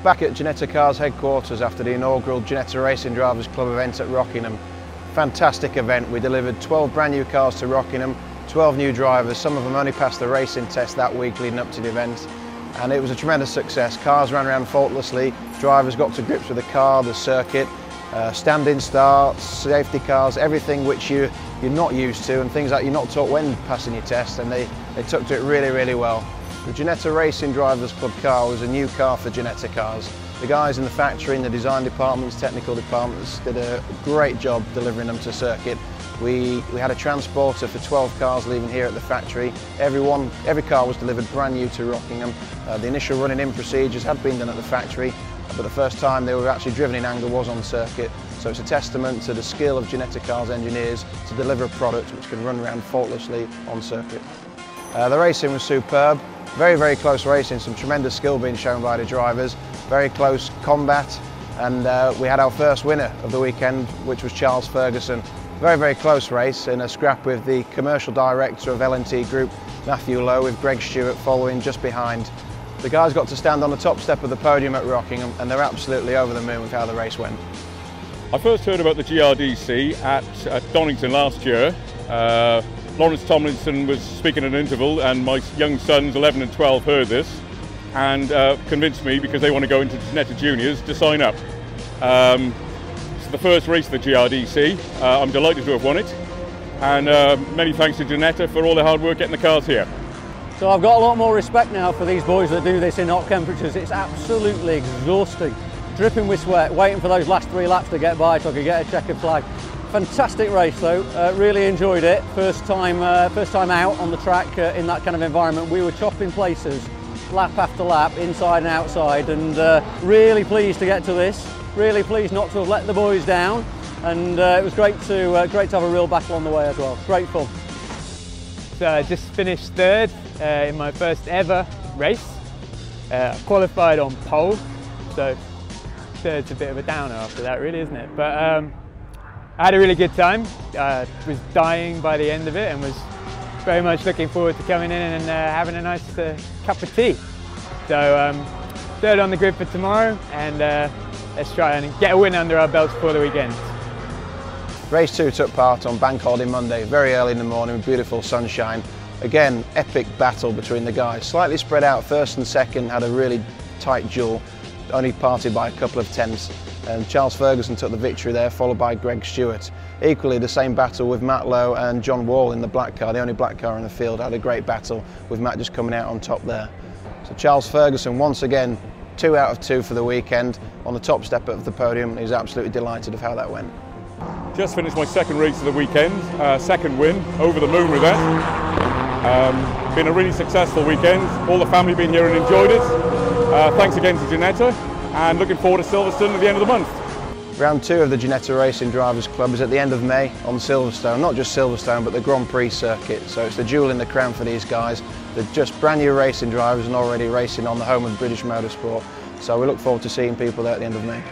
We're back at Ginetta Cars headquarters after the inaugural Ginetta Racing Drivers Club event at Rockingham. Fantastic event. We delivered 12 brand new cars to Rockingham, 12 new drivers. Some of them only passed the racing test that week leading up to the event. And it was a tremendous success. Cars ran around faultlessly, drivers got to grips with the car, the circuit, standing starts, safety cars, everything which you're not used to and things that you're not taught when passing your test, and they took to it really, really well. The Ginetta Racing Drivers Club car was a new car for Ginetta Cars. The guys in the factory, in the design departments, technical departments did a great job delivering them to circuit. We had a transporter for 12 cars leaving here at the factory. Every car was delivered brand new to Rockingham. The initial running in procedures had been done at the factory, but the first time they were actually driven in anger was on circuit. So it's a testament to the skill of Ginetta Cars engineers to deliver a product which can run around faultlessly on circuit. The racing was superb. Very, very close racing, some tremendous skill being shown by the drivers, very close combat, and we had our first winner of the weekend, which was Charles Ferguson. Very, very close race in a scrap with the commercial director of L&T Group, Matthew Lowe, with Greg Stewart following just behind. The guys got to stand on the top step of the podium at Rockingham, and they're absolutely over the moon with how the race went. I first heard about the GRDC at Donington last year. Lawrence Tomlinson was speaking at an interval, and my young sons, 11 and 12, heard this and convinced me, because they want to go into Ginetta Juniors, to sign up. It's the first race of the GRDC. I'm delighted to have won it, and many thanks to Ginetta for all their hard work getting the cars here. So I've got a lot more respect now for these boys that do this in hot temperatures. It's absolutely exhausting. Dripping with sweat, waiting for those last 3 laps to get by so I could get a checkered flag. Fantastic race though, really enjoyed it. First time out on the track in that kind of environment. We were chopping places lap after lap, inside and outside, and really pleased to get to this. Really pleased not to have let the boys down, and it was great to have a real battle on the way as well. Great fun. So I just finished third in my first ever race. Qualified on pole, so third's a bit of a downer after that, really, isn't it? But I had a really good time. Was dying by the end of it and was very much looking forward to coming in and having a nice cup of tea. So third on the grid for tomorrow, and let's try and get a win under our belts before the weekend. Race 2 took part on Bank Holiday Monday, very early in the morning with beautiful sunshine. Again, epic battle between the guys. Slightly spread out, first and second had a really tight duel, only parted by a couple of tenths. And Charles Ferguson took the victory there, followed by Greg Stewart. Equally the same battle with Matt Lowe and John Wall in the black car, the only black car in the field. Had a great battle with Matt just coming out on top there. So Charles Ferguson once again 2 out of 2 for the weekend on the top step of the podium. He's absolutely delighted of how that went. Just finished my second race of the weekend, second win, over the moon with that. Been a really successful weekend, all the family been here and enjoyed it. Thanks again to Ginetta, and looking forward to Silverstone at the end of the month. Round 2 of the Ginetta Racing Drivers Club is at the end of May on Silverstone, not just Silverstone but the Grand Prix circuit, so it's the jewel in the crown for these guys. They're just brand new racing drivers and already racing on the home of British motorsport, so we look forward to seeing people there at the end of May.